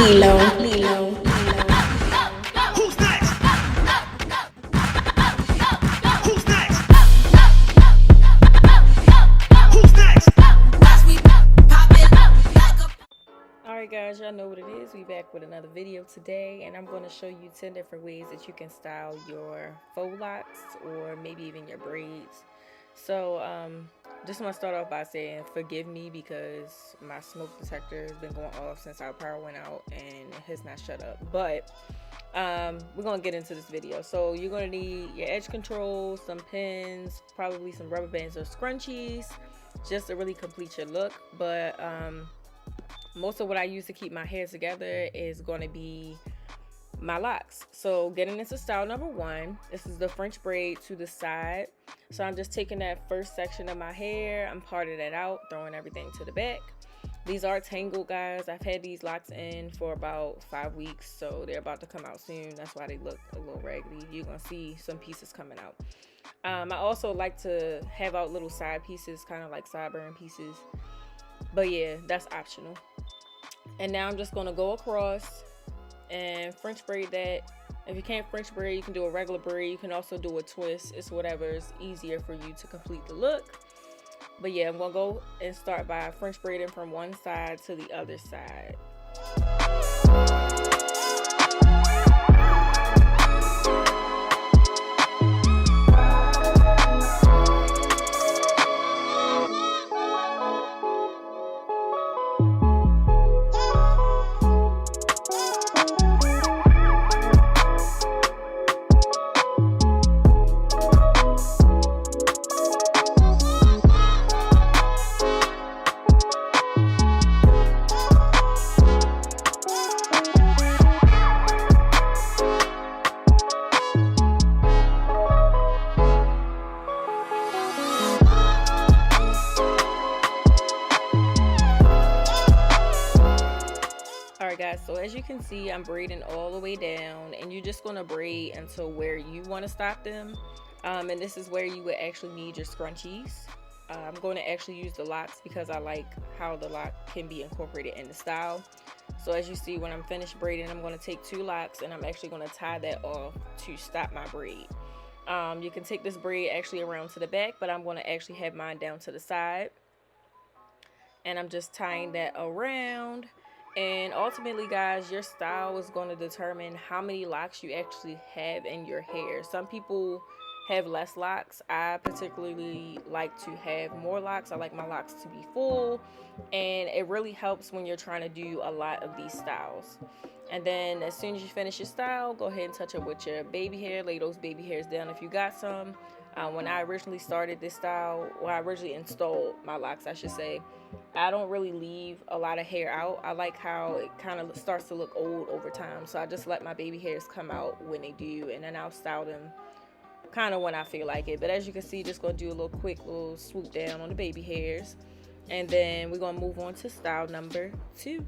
Lilo. Who's next? Who's next? Who's next? Alright guys, y'all know what it is. We back with another video today, and I'm going to show you 10 different ways that you can style your faux locks or maybe even your braids. So just want to start off by saying forgive me because my smoke detector has been going off since our power went out and it has not shut up. But we're going to get into this video. So you're going to need your edge control, some pins, probably some rubber bands or scrunchies just to really complete your look. But most of what I use to keep my hair together is going to be my locks. So getting into style number one, this is the French braid to the side. So I'm just taking that first section of my hair, I'm parting that out, throwing everything to the back. These are tangled, guys. I've had these locks in for about 5 weeks, so they're about to come out soon. That's why they look a little raggedy. You're gonna see some pieces coming out. I also like to have out little side pieces, kind of like sideburn pieces, but yeah, that's optional. And now I'm just gonna go across and French braid that. If you can't French braid, you can do a regular braid. You can also do a twist. It's whatever is easier for you to complete the look. But yeah, I'm gonna go and start by French braiding from one side to the other side. Alright guys, so as you can see, I'm braiding all the way down, and you're just going to braid until where you want to stop them. And this is where you would actually need your scrunchies. I'm going to actually use the locks because I like how the lock can be incorporated in the style. So as you see, when I'm finished braiding, I'm going to take 2 locks and I'm actually going to tie that off to stop my braid. You can take this braid actually around to the back, but I'm going to actually have mine down to the side. And I'm just tying that around. And ultimately, guys, your style is going to determine how many locks you actually have in your hair. Some people have less locks. I particularly like to have more locks. I like my locks to be full, and it really helps when you're trying to do a lot of these styles. And then as soon as you finish your style, go ahead and touch it with your baby hair. Lay those baby hairs down if you got some. When I originally started this style, when I originally installed my locks, I should say, I don't really leave a lot of hair out. I like how it kind of starts to look old over time. So I just let my baby hairs come out when they do, and then I'll style them kind of when I feel like it. But as you can see, just going to do a little quick little swoop down on the baby hairs. And then we're going to move on to style number 2.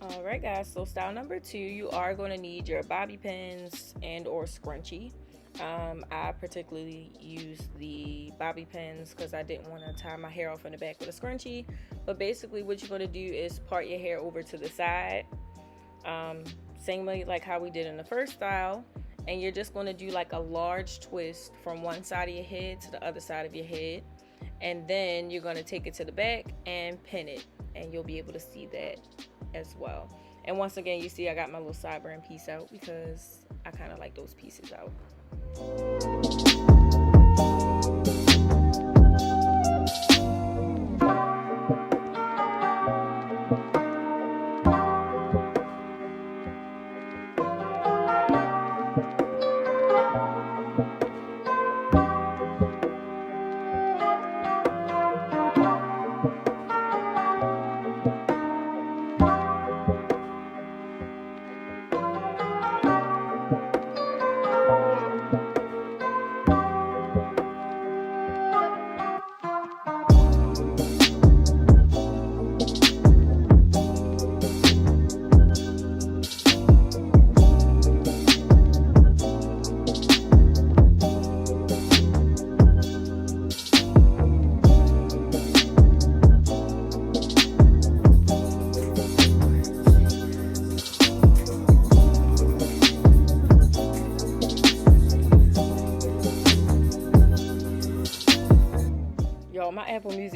Alright guys, so style number 2, you are going to need your bobby pins and or scrunchie. I particularly use the bobby pins because I didn't want to tie my hair off in the back with a scrunchie. But basically what you're going to do is part your hair over to the side, same way like how we did in the first style, and you're just going to do like a large twist from one side of your head to the other side of your head, and then you're going to take it to the back and pin it, and you'll be able to see that as well. And once again, you see I got my little sideburn piece out because I kind of like those pieces out.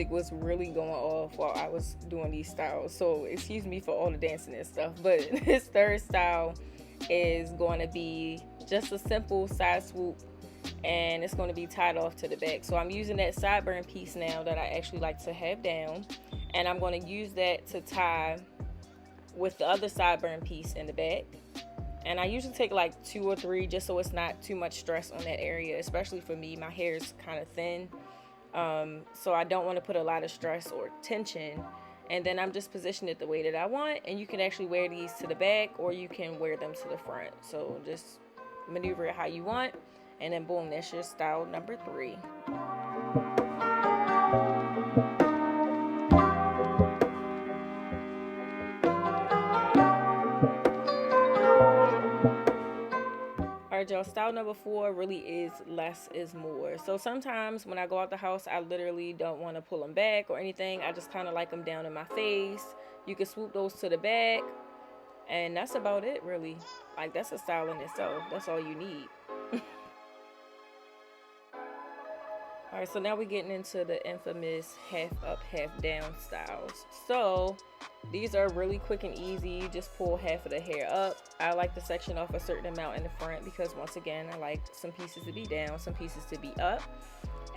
music was really going off while I was doing these styles. So excuse me for all the dancing and stuff. But this third style is going to be just a simple side swoop, and it's going to be tied off to the back. So I'm using that sideburn piece now that I actually like to have down, and I'm going to use that to tie with the other sideburn piece in the back. And I usually take like 2 or 3 just so it's not too much stress on that area, especially for me. My hair is kind of thin, so I don't want to put a lot of stress or tension. And then I'm just positioning it the way that I want, and you can actually wear these to the back or you can wear them to the front. So just maneuver it how you want, and then boom, that's your style number 3. Alright, y'all, style number 4 really is less is more. So sometimes when I go out the house, I literally don't want to pull them back or anything. I just kind of like them down in my face. You can swoop those to the back, and that's about it, really. Like, that's a style in itself. That's all you need. Alright, so now we're getting into the infamous half up, half down styles. So these are really quick and easy. You just pull half of the hair up. I like to section off a certain amount in the front because, once again, I like some pieces to be down, some pieces to be up.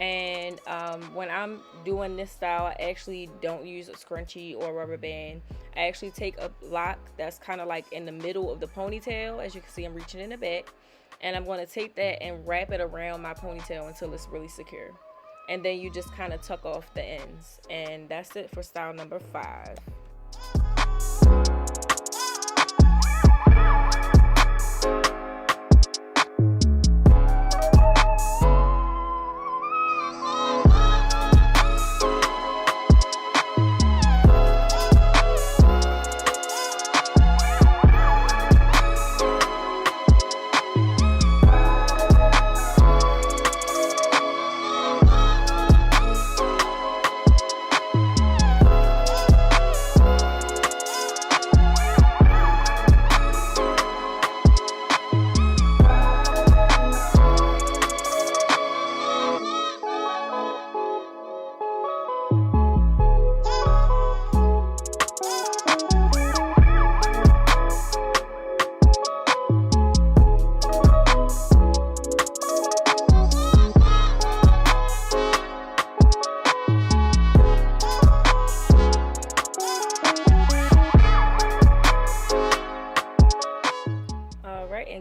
And when I'm doing this style, I actually don't use a scrunchie or a rubber band. I actually take a lock that's kind of like in the middle of the ponytail. As you can see, I'm reaching in the back, and I'm going to take that and wrap it around my ponytail until it's really secure. And then you just kind of tuck off the ends. And that's it for style number 5.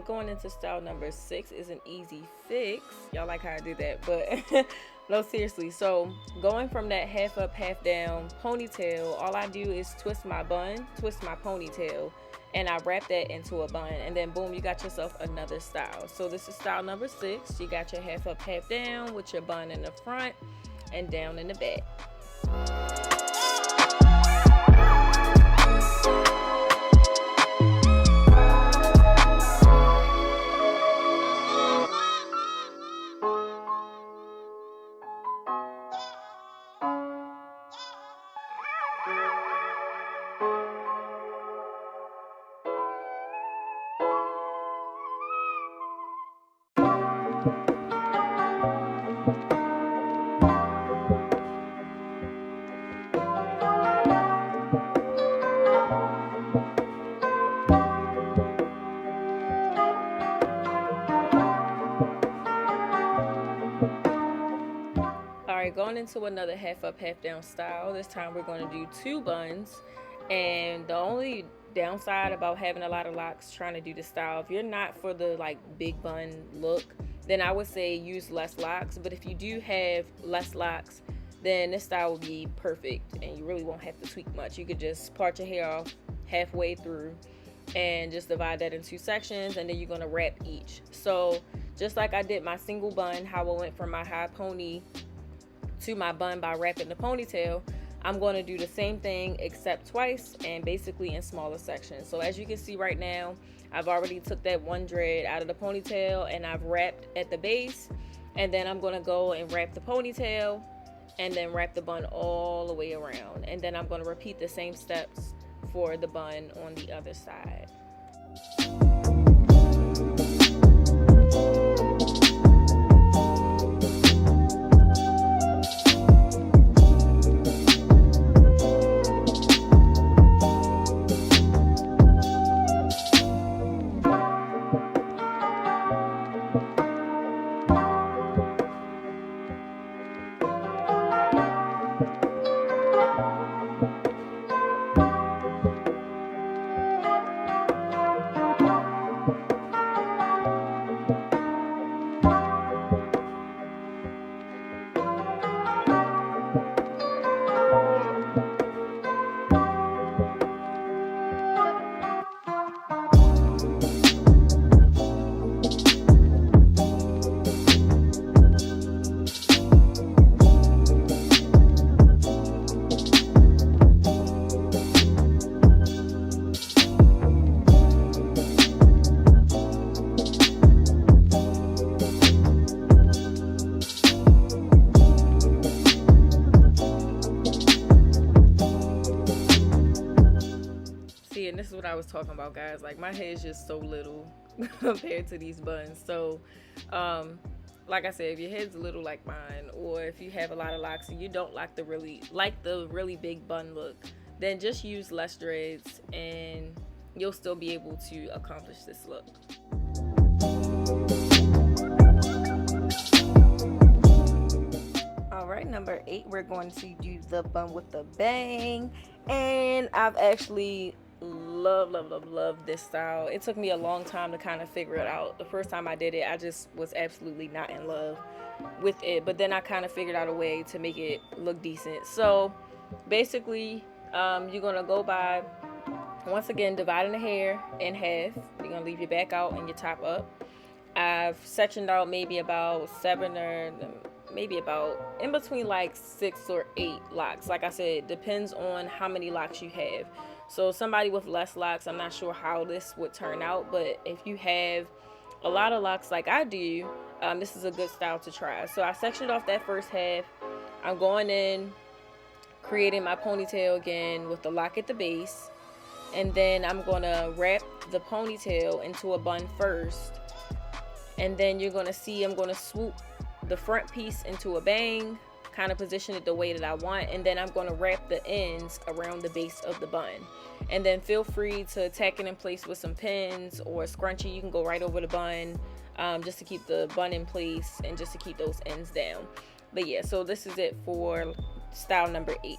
Going into style number 6 is an easy fix. Y'all like how I do that, but no, seriously. So going from that half up, half down ponytail, all I do is twist my bun, twist my ponytail, and I wrap that into a bun, and then boom, you got yourself another style. So this is style number 6. You got your half up, half down with your bun in the front and down in the back. Going into another half up, half down style. This time we're going to do 2 buns, and the only downside about having a lot of locks trying to do the style, if you're not for the like big bun look, then I would say use less locks. But if you do have less locks, then this style will be perfect, and you really won't have to tweak much. You could just part your hair off halfway through and just divide that in 2 sections, and then you're going to wrap each. So just like I did my single bun, how I went from my high pony to my bun by wrapping the ponytail, I'm going to do the same thing except twice, and basically in smaller sections. So as you can see right now, I've already took that one dread out of the ponytail and I've wrapped at the base, and then I'm going to go and wrap the ponytail and then wrap the bun all the way around, and then I'm going to repeat the same steps for the bun on the other side. See, and this is what I was talking about, guys. Like, my hair is just so little compared to these buns. So like I said, if your head's little like mine, or if you have a lot of locks and you don't like the really big bun look, then just use less dreads and you'll still be able to accomplish this look. Alright, number 8, we're going to do the bun with the bang. And I've actually love this style. It took me a long time to kind of figure it out. The first time I did it, I just was absolutely not in love with it, but then I kind of figured out a way to make it look decent. So basically, you're gonna go by, once again, dividing the hair in half. You're gonna leave your back out and your top up. I've sectioned out maybe about 7 or maybe about in between like 6 or 8 locks. Like I said, depends on how many locks you have. So somebody with less locks, I'm not sure how this would turn out, but if you have a lot of locks like I do, this is a good style to try. So I sectioned off that first half. I'm going in, creating my ponytail again with the lock at the base, and then I'm gonna wrap the ponytail into a bun first, and then you're gonna see I'm gonna swoop the front piece into a bang, kind of position it the way that I want, and then I'm going to wrap the ends around the base of the bun. And then feel free to tack it in place with some pins or a scrunchie. You can go right over the bun, just to keep the bun in place and just to keep those ends down. But yeah, so this is it for style number 8.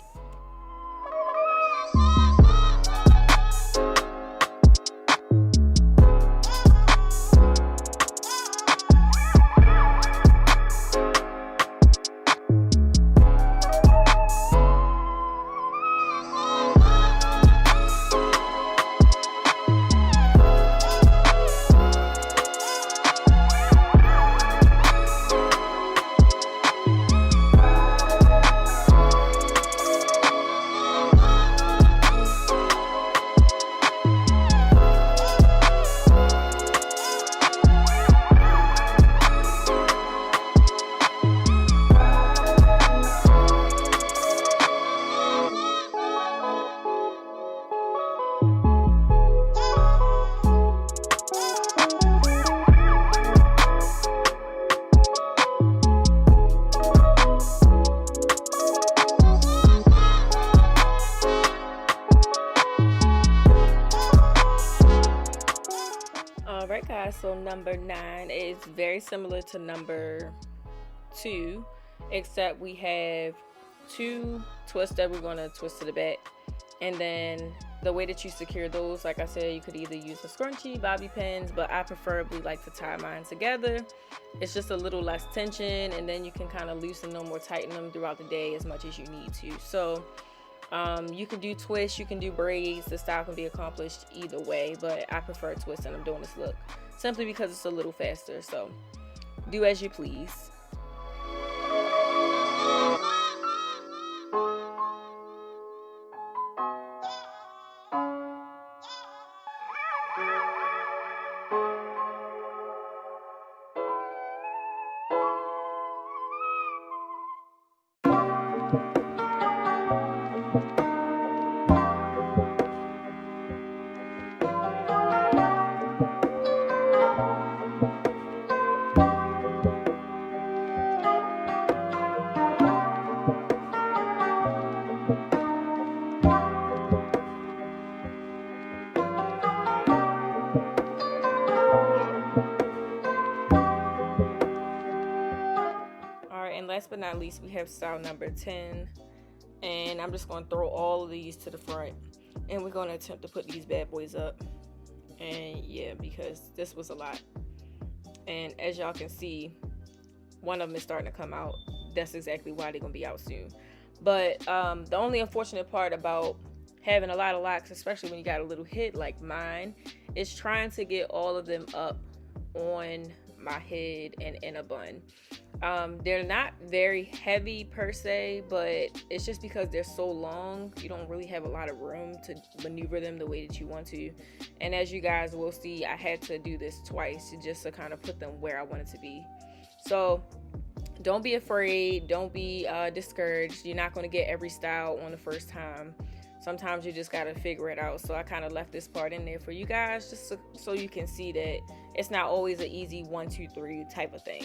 Alright guys, so number 9 is very similar to number 2, except we have 2 twists that we're going to twist to the back. And then the way that you secure those, like I said, you could either use a scrunchie, bobby pins, but I preferably like to tie mine together. It's just a little less tension, and then you can kind of loosen them or tighten them throughout the day as much as you need to. So you can do twists, you can do braids. The style can be accomplished either way, but I prefer twists, and I'm doing this look simply because it's a little faster. So do as you please. And last but not least, we have style number 10, and I'm just going to throw all of these to the front, and we're going to attempt to put these bad boys up. And yeah, because this was a lot, and as y'all can see, one of them is starting to come out. That's exactly why they're going to be out soon. But the only unfortunate part about having a lot of locks, especially when you got a little head like mine, is trying to get all of them up on my head and in a bun. They're not very heavy per se, but it's just because they're so long, you don't really have a lot of room to maneuver them the way that you want to. And as you guys will see, I had to do this twice just to kind of put them where I wanted to be. So don't be afraid, don't be discouraged. You're not going to get every style on the first time. sometimes you just gotta figure it out. So I kind of left this part in there for you guys, just so you can see that it's not always an easy 1, 2, 3 type of thing.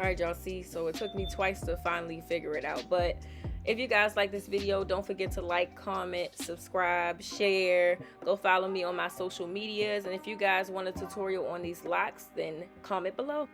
Alright y'all, see, so it took me twice to finally figure it out. But if you guys like this video, don't forget to like, comment, subscribe, share. Go follow me on my social medias. And if you guys want a tutorial on these locks, then comment below.